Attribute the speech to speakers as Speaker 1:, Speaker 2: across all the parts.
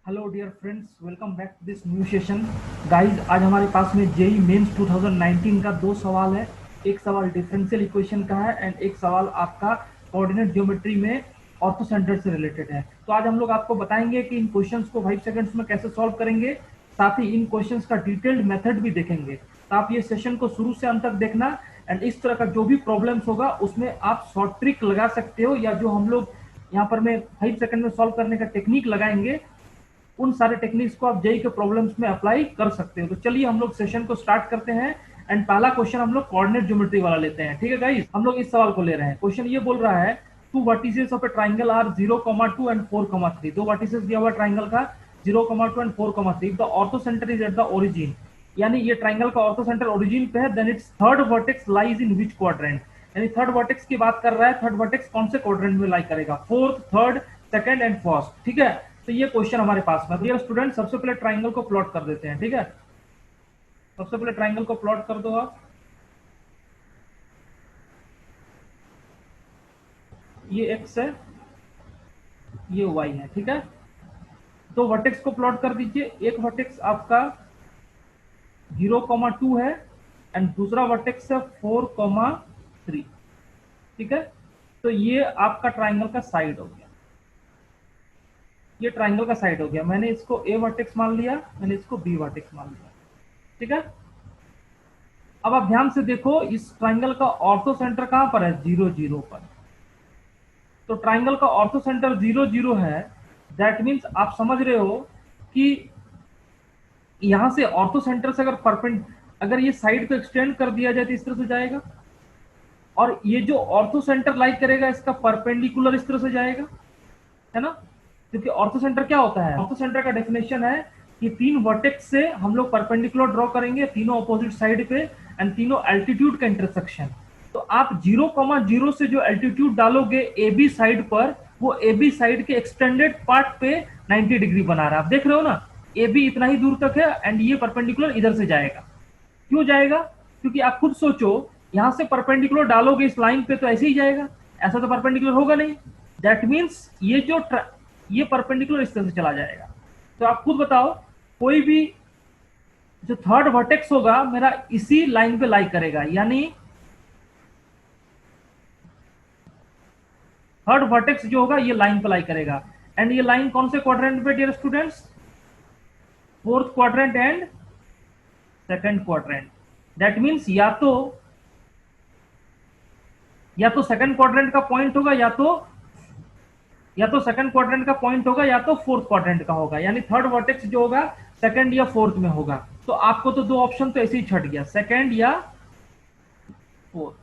Speaker 1: Hello dear friends, welcome back to this new session. Guys, आज हमारे पास में JEE mains 2019 का दो सवाल है। एक सवाल डिफरेंशियल इक्वेशन का है एंड एक सवाल आपका कोऑर्डिनेट ज्योमेट्री में ऑर्थो सेंटर से रिलेटेड है। तो आज हम लोग आपको बताएंगे कि इन क्वेश्चंस को 5 सेकंड्स में कैसे सॉल्व करेंगे, साथ ही इन क्वेश्चंस का डिटेल्ड मेथड भी देखेंगे। तो आप ये सेशन को शुरू से अंत तक देखना एंड इस तरह का जो भी प्रॉब्लम्स होगा उसमें आप शॉर्ट ट्रिक लगा सकते हो, या जो हम लोग यहाँ पर मैं 5 सेकंड में सॉल्व करने का टेक्निक लगाएंगे उन सारे टेक्निक्स को आप जेई के प्रॉब्लम्स में अप्लाई कर सकते हो। तो चलिए हम लोग सेशन को स्टार्ट करते हैं एंड पहला क्वेश्चन हम लोग कोऑर्डिनेट ज्योमेट्री वाला लेते हैं। ठीक है गाइस, हम लोग इस सवाल को ले रहे हैं। क्वेश्चन ये बोल रहा है two vertices of a triangle are 0,2 and 4,3। दो वर्टिसेस दिया हुआ ट्राइंगल का 0,2 and 4,3। The orthocentre is at the origin, यानी ये ट्राइंगल का ऑर्थो सेंटर ओरिजिन पे है। Then its third vertex lies in which quadrant, यानी थर्ड वर्टेक्स की बात कर रहा है। थर्ड वर्टेक्स कौन से क्वाड्रेंट में लाई करेगा? Fourth, third, second and first. ठीक है, तो ये क्वेश्चन हमारे पास में। डियर स्टूडेंट, सबसे पहले ट्राइंगल को प्लॉट कर देते हैं। ठीक है, सबसे पहले ट्राइंगल को प्लॉट कर दो आप। ये एक्स है, ये वाई है। ठीक है, तो वर्टेक्स को प्लॉट कर दीजिए। एक वर्टेक्स आपका 0,2 है एंड दूसरा वर्टेक्स है 4,3। ठीक है, तो ये आपका ट्राइंगल का साइड हो गया। ये ट्राइंगल का साइड हो गया। मैंने इसको ए वर्टेक्स मान लिया, मैंने इसको बी वर्टेक्स मान लिया। ठीक है, अब आप ध्यान से देखो, इस ट्राइंगल का ऑर्थो सेंटर कहां पर है? 0,0 पर। तो ट्राइंगल का ऑर्थो सेंटर 0,0 है। दैट मीन्स आप समझ रहे हो कि यहां से ऑर्थो सेंटर से अगर परपेंड, अगर ये साइड को एक्सटेंड कर दिया जाए तो इस तरह से जाएगा, और ये जो ऑर्थो सेंटर लाइक करेगा इसका परपेंडिकुलर इस तरह से जाएगा, है ना? क्योंकि ऑर्थो सेंटर क्या होता है? ऑर्थो सेंटर का डेफिनेशन है कि तीन वर्टेक्स से हम लोग परपेंडिकुलर ड्रॉ करेंगे, तीनों अपोजिट साइड पे, एंड तीनों एल्टीट्यूड का इंटरसेक्शन। तो आप 0,0 से जो एल्टीट्यूड डालोगे ए बी साइड पर, वो ए बी साइड के एक्सटेंडेड पार्ट पे 90 डिग्री बना रहा है। आप देख रहे हो ना, ए बी इतना ही दूर तक है एंड ये परपेंडिकुलर इधर से जाएगा। क्यों जाएगा? क्योंकि आप खुद सोचो, यहां से परपेंडिकुलर डालोगे इस लाइन पे तो ऐसे ही जाएगा, ऐसा तो परपेंडिकुलर होगा नहीं। दैट मीन्स ये परपेंडिकुलर इस तरह से चला जाएगा। तो आप खुद बताओ, कोई भी जो थर्ड वर्टेक्स होगा मेरा इसी लाइन पे लाई करेगा, यानी थर्ड वर्टेक्स जो होगा ये लाइन पे लाई करेगा। एंड ये लाइन कौन से क्वाड्रेंट पे dear students? Fourth quadrant and second quadrant. That means या तो सेकंड क्वाड्रेंट का पॉइंट होगा, या तो सेकंड क्वाड्रेंट का पॉइंट होगा, या तो फोर्थ क्वाड्रेंट का होगा। यानी थर्ड वर्टेक्स जो होगा सेकंड या फोर्थ में होगा। तो आपको तो दो ऑप्शन तो ऐसे ही छट गया, सेकंड या फोर्थ,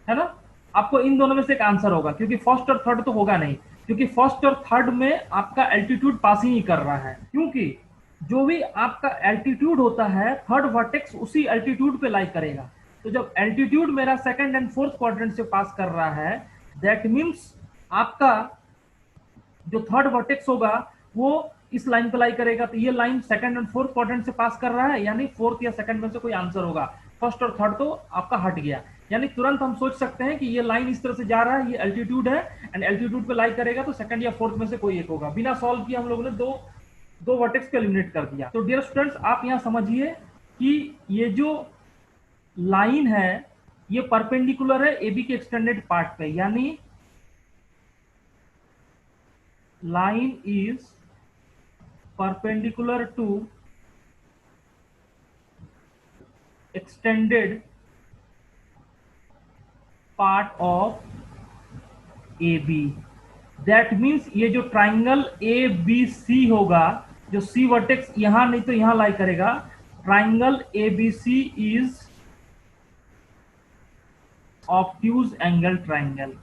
Speaker 1: है ना? आपको इन दोनों में से एक आंसर होगा, क्योंकि फर्स्ट और थर्ड तो होगा नहीं, क्योंकि फर्स्ट और थर्ड में आपका एल्टीट्यूड पास ही नहीं कर रहा है। क्योंकि जो भी आपका एल्टीट्यूड होता है, थर्ड वर्टेक्स उसी एल्टीट्यूड पे लाई करेगा। तो जब एल्टीट्यूड मेरा सेकंड एंड फोर्थ क्वाड्रेंट से पास कर रहा है, दैट मीन्स आपका जो थर्ड वर्टेक्स होगा वो इस लाइन पे लाई करेगा। तो ये line second and fourth quadrant से पास कर रहा है, यानी फोर्थ या सेकंड में से कोई आंसर होगा। फर्स्ट और थर्ड तो आपका हट गया। यानी तुरंत हम सोच सकते हैं कि ये लाइन इस तरह से जा रहा है, ये एल्टीट्यूड है एंड एल्टीट्यूड पे लाई करेगा, तो सेकंड या फोर्थ में से कोई एक होगा। बिना सॉल्व किए हम लोगों ने दो दो वर्टेक्स को एलिमिनेट कर दिया। तो डियर स्टूडेंट्स, आप यहां समझिए कि ये जो लाइन है ये परपेंडिकुलर है एबी के एक्सटेंडेड पार्ट पे, यानी line is perpendicular to extended part of AB। That means ये जो ट्राइंगल ए बी सी होगा, जो सी वर्टेक्स यहां नहीं तो यहां लाई करेगा, triangle A B C is obtuse angle triangle.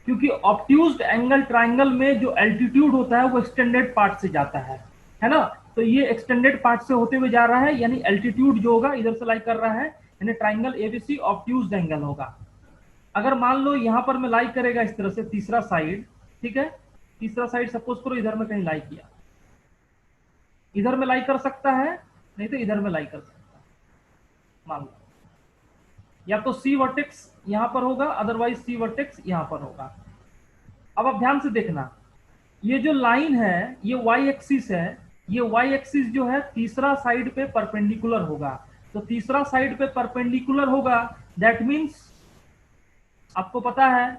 Speaker 1: क्योंकि ऑब्ट्यूज एंगल ट्राइंगल में जो एल्टीट्यूड होता है वो एक्सटेंडेड पार्ट से जाता है ना? तो ये एक्सटेंडेड पार्ट से होते हुए जा रहा है, यानी एल्टीट्यूड जो होगा इधर से लाई कर रहा है, यानी ट्राइंगल एबीसी ऑब्ट्यूज एंगल होगा। अगर मान लो यहां पर मैं लाई करेगा इस तरह से तीसरा साइड, ठीक है, तीसरा साइड सपोज करो इधर में कहीं लाई किया, इधर में लाई कर सकता है, नहीं तो इधर में लाई कर सकता है, मान लो। या तो सी वर्टेक्स यहां पर होगा, अदरवाइज सी वर्टेक्स यहां पर होगा। अब आप ध्यान से देखना, ये जो लाइन है ये वाई एक्सिस है, ये वाई एक्सिस जो है तीसरा साइड पे परपेंडिकुलर होगा। तो तीसरा साइड पे परपेंडिकुलर होगा, दैट मीन्स आपको पता है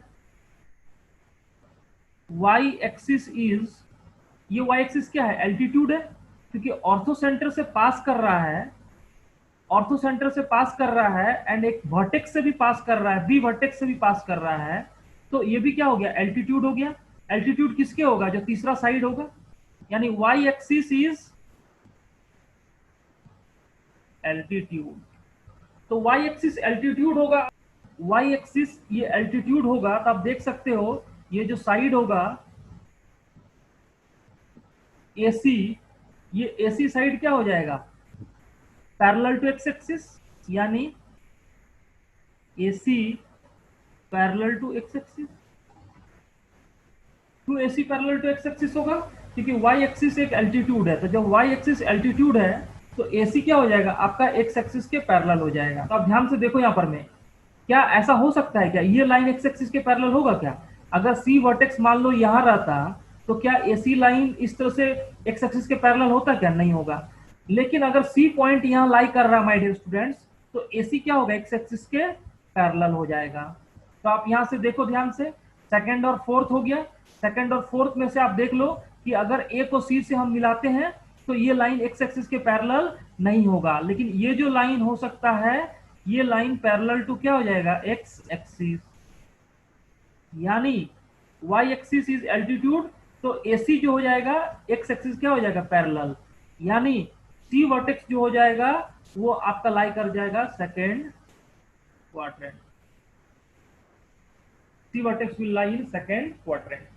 Speaker 1: वाई एक्सिस इज, ये वाई एक्सिस क्या है, एल्टीट्यूड है, क्योंकि ऑर्थो सेंटर से पास कर रहा है, ऑर्थो सेंटर से पास कर रहा है एंड एक वर्टेक्स से भी पास कर रहा है, बी वर्टेक्स से भी पास कर रहा है। तो ये भी क्या हो गया, एल्टीट्यूड हो गया। एल्टीट्यूड किसके होगा, जो तीसरा साइड होगा, यानी वाई एक्सिस इज एल्टीट्यूड। तो वाई एक्सिस एल्टीट्यूड होगा, वाई एक्सिस ये एल्टीट्यूड होगा, तो आप देख सकते हो ये जो साइड होगा एसी, ये एसी साइड क्या हो जाएगा, पैरेलल टू एक्स एक्सिस, यानी AC parallel to x axis. क्यों AC parallel to x axis होगा, क्योंकि वाई एक्सिस एक एल्टीट्यूड है, तो जब वाई एक्सिस एल्टीट्यूड है तो एसी क्या हो जाएगा, आपका एक्स एक्सिस के पैरेलल हो जाएगा। तो आप ध्यान से देखो यहाँ पर में, क्या ऐसा हो सकता है क्या, ये लाइन एक्स एक्सिस के पैरेलल होगा क्या, अगर सी वर्टेक्स मान लो यहां रहता तो क्या एसी लाइन इस तरह से एक्स एक्सिस के पैरेलल होता, क्या नहीं होगा। लेकिन अगर सी पॉइंट यहां लाई कर रहा है माय डियर स्टूडेंट्स, तो एसी क्या होगा, एक्स एक्सिस के पैरेलल हो जाएगा। तो आप यहां से देखो ध्यान से, सेकंड और फोर्थ हो गया, सेकंड और फोर्थ में से आप देख लो कि अगर ए को सी से हम मिलाते हैं तो ये लाइन एक्स एक्सिस के पैरेलल नहीं होगा, लेकिन ये जो लाइन हो सकता है ये लाइन पैरेलल टू क्या हो जाएगा, एक्स एक्सिस, यानी वाई एक्सिस इज एल्टीट्यूड, तो एसी जो हो जाएगा एक्स एक्सिस क्या हो जाएगा, पैरेलल, यानी सी वर्टेक्स जो हो जाएगा वो आपका लाई कर जाएगा second quadrant, C vertex will lie in second quadrant.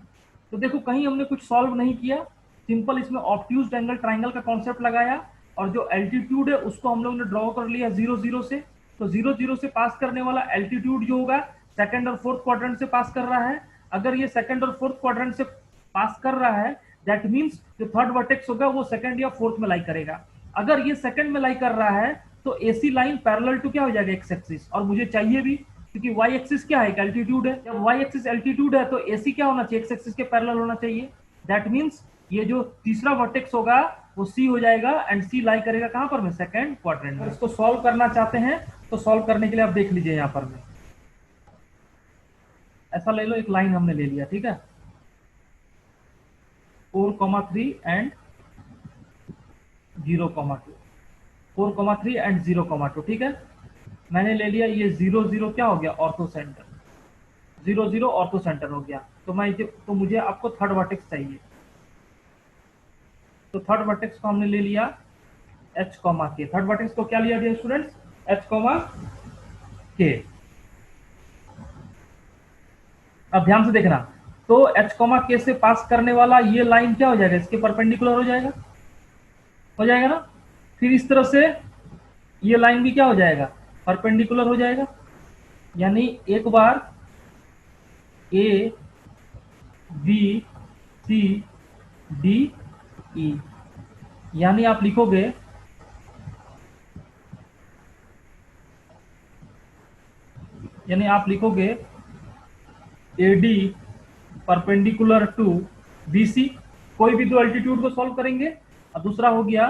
Speaker 1: तो देखो कहीं हमने कुछ सॉल्व नहीं किया, सिंपल इसमें ऑब्ट्यूज एंगल ट्राइंगल का कॉन्सेप्ट लगाया, और जो एल्टीट्यूड है उसको हम लोग ने ड्रॉ कर लिया 0 0 से। तो 0 0 से पास करने वाला एल्टीट्यूड जो होगा सेकंड और फोर्थ क्वाड्रेंट से पास कर रहा है। अगर ये सेकंड और फोर्थ क्वाड्रेंट से पास कर रहा है, दैट मीन्स जो थर्ड वर्टेक्स होगा वो सेकंड या फोर्थ में लाई करेगा। अगर ये सेकंड में लाई कर रहा है तो एसी लाइन पैरेलल टू क्या हो जाएगा, एक्स एक्सिस, और मुझे चाहिए भी, क्योंकि वाई एक्सिस क्या है, एल्टीट्यूड है, जब वाई एक्सिस एल्टीट्यूड है तो एसी क्या होना चाहिए, एक्स एक्सिस के पैरेलल होना चाहिए। दैट मींस ये जो तीसरा वर्टेक्स होगा वो सी हो जाएगा, एंड सी लाई करेगा कहां पर में, सेकंड क्वाड्रेंट में। इसको सॉल्व करना चाहते हैं तो सॉल्व करने के लिए आप देख लीजिए यहां पर में, ऐसा ले लो, एक लाइन हमने ले लिया, ठीक है, 4,3 एंड 0,2, 4,3 एंड 0,2, ठीक है, मैंने ले लिया ये 0 0 क्या हो गया, ऑर्थो सेंटर, 0 0 ऑर्थो सेंटर हो गया। तो मुझे आपको थर्ड वर्टेक्स चाहिए, तो थर्ड वर्टेक्स को हमने ले लिया h के, थर्ड वर्टेक्स को क्या लिया डियर स्टूडेंट्स, h के। अब ध्यान से देखना, तो h के से पास करने वाला ये लाइन क्या हो जाएगा, इसके परपेंडिकुलर हो जाएगा ना। फिर इस तरह से ये लाइन भी क्या हो जाएगा, परपेंडिकुलर हो जाएगा, यानी एक बार ए बी सी डी ई, यानी आप लिखोगे AD परपेंडिकुलर टू BC, कोई भी दो एल्टीट्यूड को सॉल्व करेंगे, और दूसरा हो गया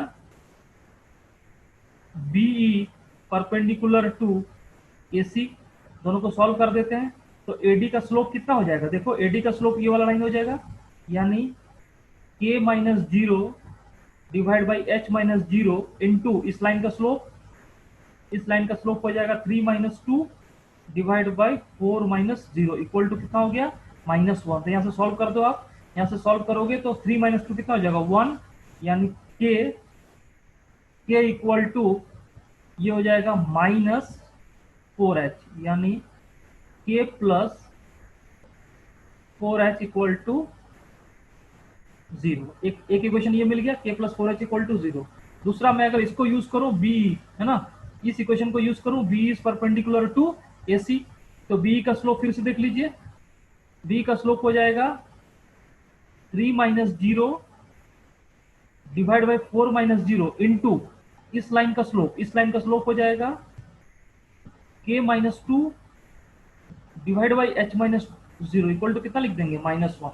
Speaker 1: BE परपेंडिकुलर टू AC, दोनों को सॉल्व कर देते हैं। तो AD का स्लोप कितना हो जाएगा, देखो AD का स्लोप ये वाला लाइन हो जाएगा, यानी K minus 0 divide by H minus 0 into इस लाइन का स्लोप, इस लाइन का स्लोप हो जाएगा 3 minus 2 divide by 4 minus 0 equal to कितना हो गया, -1। तो यहाँ से सॉल्व कर दो आप, यहाँ से सॉल्व करोगे तो 3 माइनस 2 कितना हो जाएगा, 1, यानी के इक्वल टू ये हो जाएगा -4h, यानी के प्लस 4h इक्वल टू 0। एक इक्वेशन ये मिल गया, के प्लस 4h इक्वल टू 0। दूसरा मैं अगर इसको यूज करूं बी, है ना, इस इक्वेशन को यूज करूं, B is perpendicular to AC, तो बी का स्लोप फिर से देख लीजिए, बी का स्लोप हो जाएगा 3 minus 0 divide by 4 minus 0 into इस लाइन का स्लोप, इस लाइन का स्लोप हो जाएगा k minus two divide by h minus zero equal to कितना लिख देंगे, माइनस वन।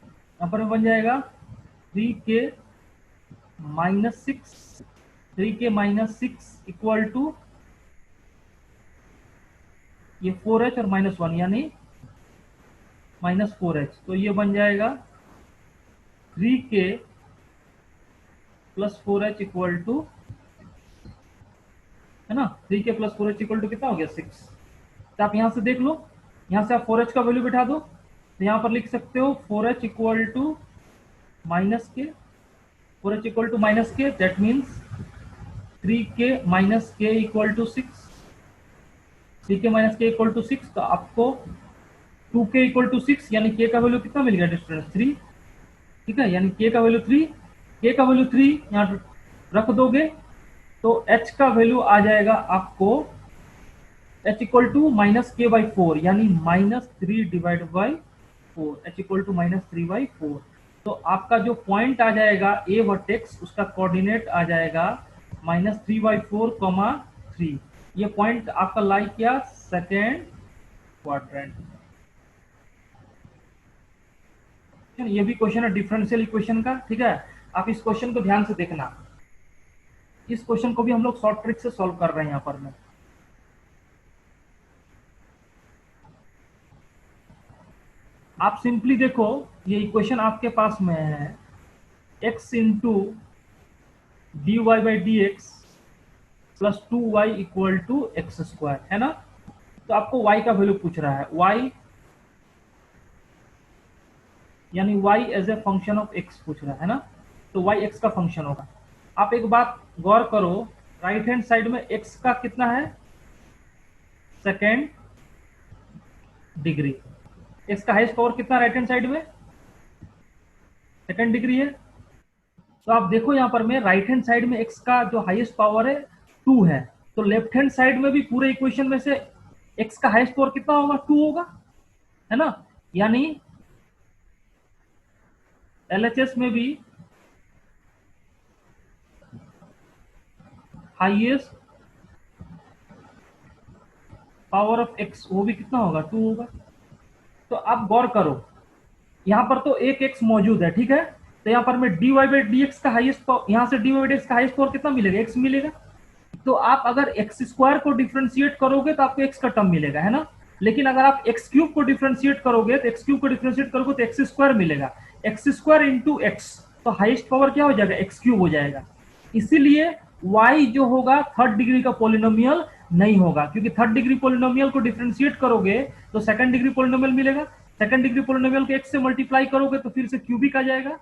Speaker 1: यहाँ पर बन जाएगा 3k minus six, 3k minus six equal to ये 4h और माइनस वन यानी माइनस 4h। तो ये बन जाएगा 3k plus 4h equal to, है ना, 3k plus 4h equal to कितना हो गया, 6। तो आप यहां से देख लो, यहां से आप 4h का वैल्यू बिठा दो, तो यहां पर लिख सकते हो 4h इक्वल टू माइनस के, 4h इक्वल टू माइनस के, दैट मीन्स 3k माइनस के इक्वल टू 6, 3k माइनस के इक्वल टू 6। तो आपको 2k इक्वल टू 6 यानी k का वैल्यू कितना मिल गया डिस्टेंस 3, ठीक है, यानी k का वैल्यू 3, k का वैल्यू 3 यहाँ रख दोगे तो h का वैल्यू आ जाएगा आपको h equal to minus k by 4 यानी minus 3 divide by 4, h equal to minus 3 by 4। तो आपका जो पॉइंट आ जाएगा ए वर्टेक्स, उसका कोऑर्डिनेट आ जाएगा माइनस 3 बाई 4 कॉमा 3। ये पॉइंट आपका लाई किया सेकेंड क्वाड्रेंट। ये भी क्वेश्चन है डिफरेंशियल इक्वेशन का, ठीक है। आप इस क्वेश्चन को ध्यान से देखना, इस क्वेश्चन को भी हम लोग शॉर्ट ट्रिक से सॉल्व कर रहे हैं। यहाँ पर मैं आप सिंपली देखो, ये इक्वेशन आपके पास में है x into d y by d x plus 2y equal to x square, है ना। तो आपको y का वैल्यू पूछ रहा है, y यानी y as a function of x पूछ रहा है ना, तो y x का फंक्शन होगा। आप एक बात गौर करो, राइट हैंड साइड में x का कितना है, सेकेंड डिग्री। x का हाईएस्ट पावर कितना राइट हैंड साइड में, सेकेंड डिग्री है। तो आप देखो यहाँ पर में राइट हैंड साइड में x का जो हाईएस्ट पावर है 2 है, तो लेफ्ट हैंड साइड में भी पूरे इक्वेशन में से x का हाईएस्ट पावर कितना होगा, 2 होगा, है ना। यानी LHS में भी हाईएस्ट पावर ऑफ x वो भी कितना होगा, 2 होगा। तो आप गौर करो, यहां पर तो एक x मौजूद है, ठीक है। तो यहां पर मैं d y by d x का हाईएस्ट पावर, यहां से d y by d x का हाईएस्ट पावर कितना मिलेगा, x मिलेगा। तो आप अगर एक्स स्क्वायर को डिफ्रेंशिएट करोगे तो आपको x का टर्म मिलेगा, है ना। लेकिन अगर आप एक्स क्यूब को डिफ्रेंशिएट करोगे तो एक्स क्यूब को डिफ्रेंशिएट करोगे तो एक्स स्क्वायर मिलेगा, एक्स स्क्वायर इंटू एक्स, तो हाईएस्ट पावर क्या हो जाएगा, एक्स क्यूब हो जाएगा। इसीलिए y जो होगा थर्ड डिग्री का पोलिनोमियल नहीं होगा, क्योंकि थर्ड डिग्री पोलिनोमियल को डिफ्रेंशिएट करोगे तो सेकंड डिग्री पोलिनोमियल मिलेगा, सेकंड डिग्री पोलिनोमियल को x से मल्टीप्लाई करोगे तो फिर से क्यूबिक आ जाएगा।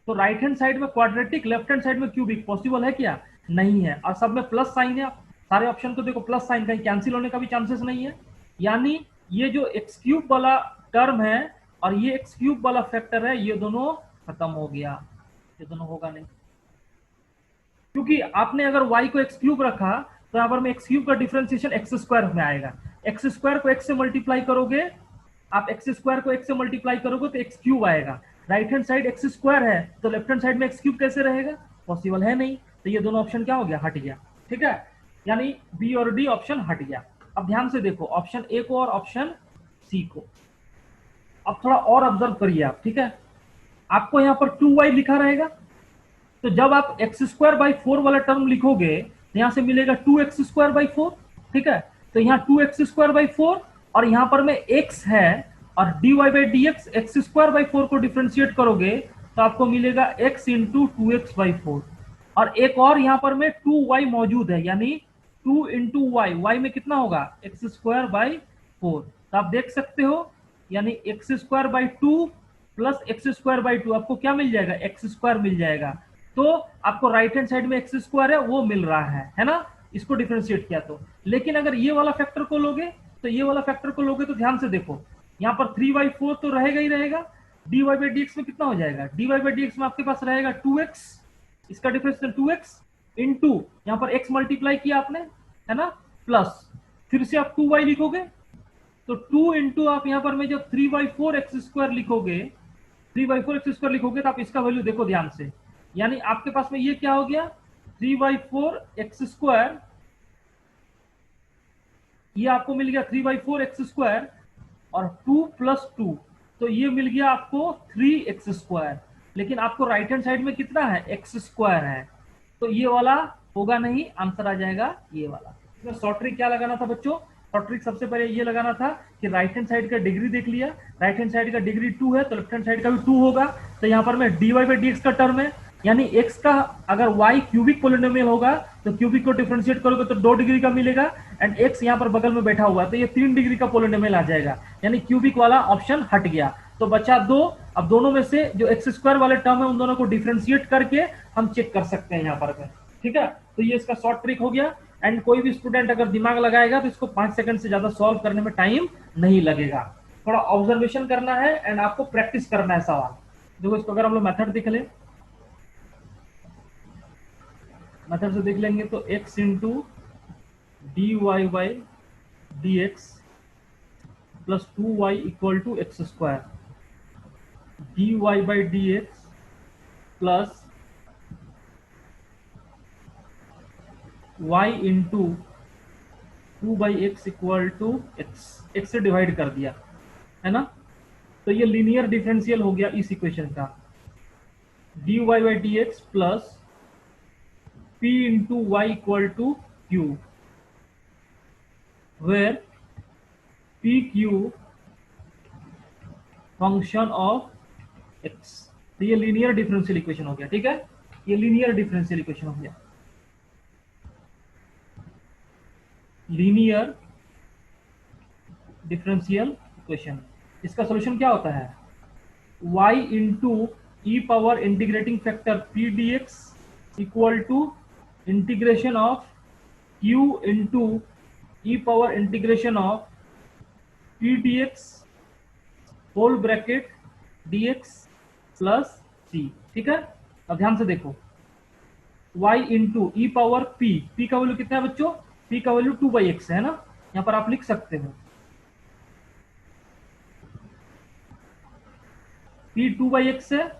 Speaker 1: तो राइट हैंड साइड में क्वाड्रेटिक, लेफ्ट हैंड साइड में क्यूबिक पॉसिबल है क्या, नहीं है। और सब में प्लस साइन है, सारे ऑप्शन को देखो प्लस साइन, कहीं कैंसिल होने का भी चांसेस नहीं है। यानी ये जो एक्स क्यूब वाला टर्म है और ये एक्स क्यूब वाला फैक्टर है, ये दोनों खत्म हो गया, ये दोनों होगा नहीं, क्योंकि आपने अगर y को एक्स क्यूब रखा तो यहाँ पर में एक्स क्यूब का डिफरेंशिएशन एक्स स्क्वायर में आएगा। एक्स स्क्वायर को एक्स से मल्टीप्लाई करोगे, आप एक्स स्क्वायर को एक्स से मल्टीप्लाई करोगे तो एक्स क्यूब आएगा। Right hand side x square है तो लेफ्ट हैंड साइड में एक्स क्यूब कैसे रहेगा, पॉसिबल है नहीं। तो ये दोनों ऑप्शन क्या हो गया, हट गया, ठीक है। यानी बी और डी ऑप्शन हट गया। अब ध्यान से देखो ऑप्शन ए को और ऑप्शन सी को, अब थोड़ा और ऑब्जर्व करिए आप, ठीक है। आपको यहाँ पर 2y लिखा रहेगा, तो जब आप एक्स स्क्वायर बाई 4 वाला टर्म लिखोगे तो यहां से मिलेगा 2x स्क्वायर बाई 4, ठीक है। तो यहाँ 2x स्क्वायर बाई 4 और यहां पर में x है और dy by d x square by 4 को डिफ्रेंशिएट करोगे तो आपको मिलेगा x इंटू 2x बाई 4। और एक और यहाँ पर में 2y मौजूद है, यानी 2 इंटू वाई, वाई में कितना होगा, एक्स स्क्वायर बाई 4। तो आप देख सकते हो यानी x square by 2 plus x square by 2 आपको क्या मिल जाएगा, एक्स स्क्वायर मिल जाएगा। तो आपको राइट हैंड साइड में एक्स स्क्वायर है वो मिल रहा है ना, इसको डिफरेंशिएट किया तो। लेकिन अगर ये वाला फैक्टर को लोगे तो ये वाला फैक्टर को लोगे तो ध्यान से देखो यहाँ पर 3/4 तो रहेगा ही रहेगा, dy बाई डी एक्स में कितना हो जाएगा, dy बाई डी एक्स में आपके पास रहेगा 2x, इसका डिफरेंस 2x इंटू यहाँ पर x मल्टीप्लाई किया आपने, है ना, प्लस फिर से आप 2y लिखोगे तो 2 इंटू आप यहाँ पर में जब 3/4 एक्स स्क्वायर लिखोगे, 3/4 एक्स स्क्वायर लिखोगे तो आप इसका वैल्यू देखो ध्यान से, यानी आपके पास में ये क्या हो गया 3/4 एक्स स्क्वायर, ये आपको मिल गया 3/4 x², और 2 + 2, तो ये मिल गया आपको 3x²। लेकिन आपको राइट हैंड साइड में कितना है, x² है, तो ये वाला होगा नहीं, आंसर आ जाएगा ये वाला। इसमें शॉर्ट ट्रिक क्या लगाना था बच्चों, शॉर्ट ट्रिक सबसे पहले ये लगाना था कि राइट हैंड साइड का डिग्री देख लिया, राइट हैंड साइड का डिग्री 2 है तो लेफ्ट हैंड साइड का भी 2 होगा। तो यहाँ पर मैं dy/dx का टर्म है, यानी x का अगर y क्यूबिक पोलिनोमियल होगा तो क्यूबिक को डिफरेंशिएट करोगे तो 2 डिग्री का मिलेगा, एंड x यहाँ पर बगल में बैठा हुआ है तो ये 3 डिग्री का पोलिनोमियल आ जाएगा, यानी क्यूबिक वाला ऑप्शन हट गया। तो बचा 2। अब दोनों में से जो x² वाले टर्म है उन दोनों को डिफरेंशिएट करके हम चेक कर सकते हैं यहाँ पर में। ठीक है, तो ये इसका शॉर्ट ट्रिक हो गया। एंड कोई भी स्टूडेंट अगर दिमाग लगाएगा तो इसको 5 सेकंड से ज्यादा सॉल्व करने में टाइम नहीं लगेगा। थोड़ा ऑब्जर्वेशन करना है एंड आपको प्रैक्टिस करना है सवाल। देखो इसको अगर हम लोग मेथड देख ले, मेथड से देख लेंगे तो x into dy/dx plus 2y equal to x², dy/dx plus y into 2/x equal to x से डिवाइड कर दिया है ना, तो ये लीनियर डिफरेंशियल हो गया इस इक्वेशन का। dy/dx plus p into y equal to q, where pq function of x। तो ये लीनियर डिफरेंशियल इक्वेशन हो गया। ठीक है, ये लीनियर डिफरेंशियल इक्वेशन हो गया, लीनियर डिफरेंशियल इक्वेशन। इसका सॉल्यूशन क्या होता है, y into e power integrating factor p dx equal to integration of q into e power integration of p dx whole bracket dx plus c। ठीक है, अब ध्यान से देखो, y into e power p का वैल्यू कितना है बच्चों, p का वैल्यू 2/x है ना, यहां पर आप लिख सकते हो p 2/x है,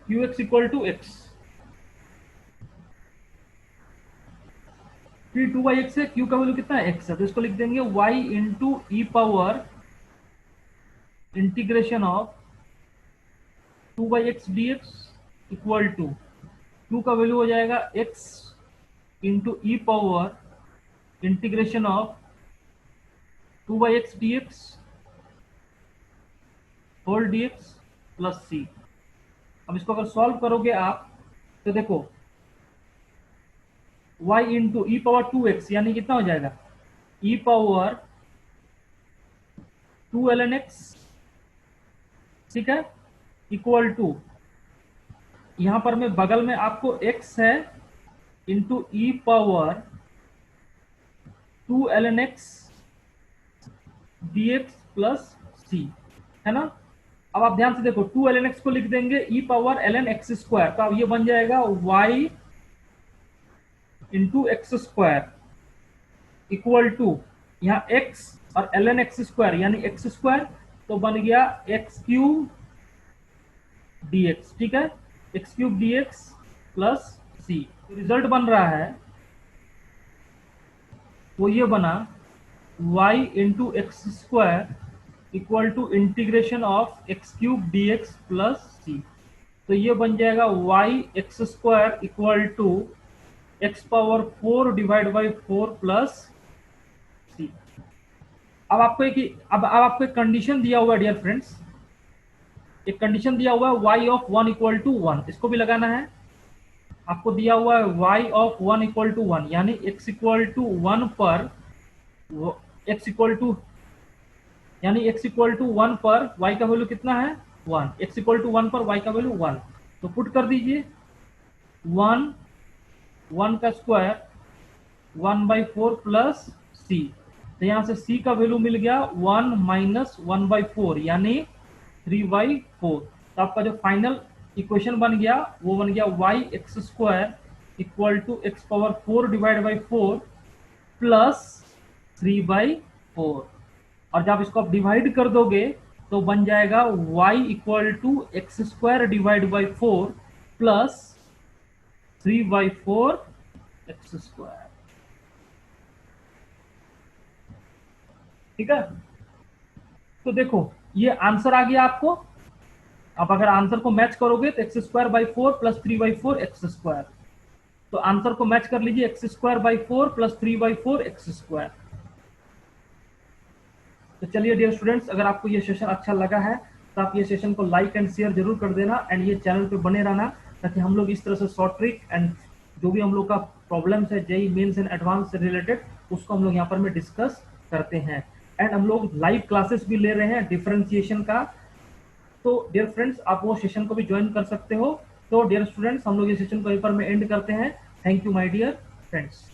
Speaker 1: qx equal to x, p 2/x है, q का वैल्यू कितना है x है, तो इसको लिख देंगे y into e power integration of 2/x dx equal to q का वैल्यू हो जाएगा x into e power integration of 2/x dx whole dx plus c। अब इसको अगर सॉल्व करोगे आप तो देखो y into e power 2x यानी कितना हो जाएगा, ई पावर 2ln x, ठीक है, इक्वल टू यहां पर में बगल में आपको x है into e power 2ln x dx plus c, है ना। अब आप ध्यान से देखो 2ln x को लिख देंगे ई पावर ln x², तो अब ये बन जाएगा y into x² equal to यहाँ x और ln x² यानी x², तो बन गया x³ dx। ठीक है, x³ dx प्लस c, तो रिजल्ट बन रहा है वो ये बना y into x² equal to integration of x³ dx plus c। तो ये बन जाएगा y x² equal to x power 4 divide by 4 plus c। अब आपको एक कंडीशन दिया हुआ है डियर फ्रेंड्स, एक कंडीशन दिया हुआ है y ऑफ 1 इक्वल टू 1, इसको भी लगाना है। आपको दिया हुआ है y ऑफ 1 इक्वल टू 1 यानी x इक्वल टू 1 पर x इक्वल टू यानी x इक्वल टू 1 पर y का वैल्यू कितना है 1, x इक्वल टू 1 पर y का वैल्यू 1, तो पुट कर दीजिए 1 का स्क्वायर 1/4 प्लस c, तो यहां से c का वैल्यू मिल गया 1 माइनस 1/4 यानी 3/4। तो आपका जो फाइनल इक्वेशन बन गया वो बन गया y x² equal to x power 4 divide by 4 plus 3/4, और जब इसको आप डिवाइड कर दोगे तो बन जाएगा y equal to x² divide by 4 plus 3/4 x²। ठीक है, तो देखो ये आंसर आ गया आपको। आप अगर आंसर को मैच करोगे तो x square by four plus three by four x square, तो आंसर को मैच कर लीजिए, x square by four plus three by four x square. तो चलिए डियर स्टूडेंट्स, अगर आपको ये सेशन अच्छा लगा है तो आप ये सेशन को लाइक एंड शेयर जरूर कर देना, एंड ये चैनल पे बने रहना, ताकि हम लोग इस तरह से शॉर्ट ट्रिक एंड जो भी हम लोग का प्रॉब्लम्स है जेई मेंस एंड एडवांस से रिलेटेड, उसको हम लोग यहाँ पर में डिस्कस करते हैं। एंड हम लोग लाइव क्लासेस भी ले रहे हैं डिफरेंशिएशन का, तो डियर फ्रेंड्स आप वो सेशन को भी ज्वाइन कर सकते हो। तो डियर स्टूडेंट्स हम लोग ये सेशन को यहीं पर में एंड करते हैं। Thank you my dear friends.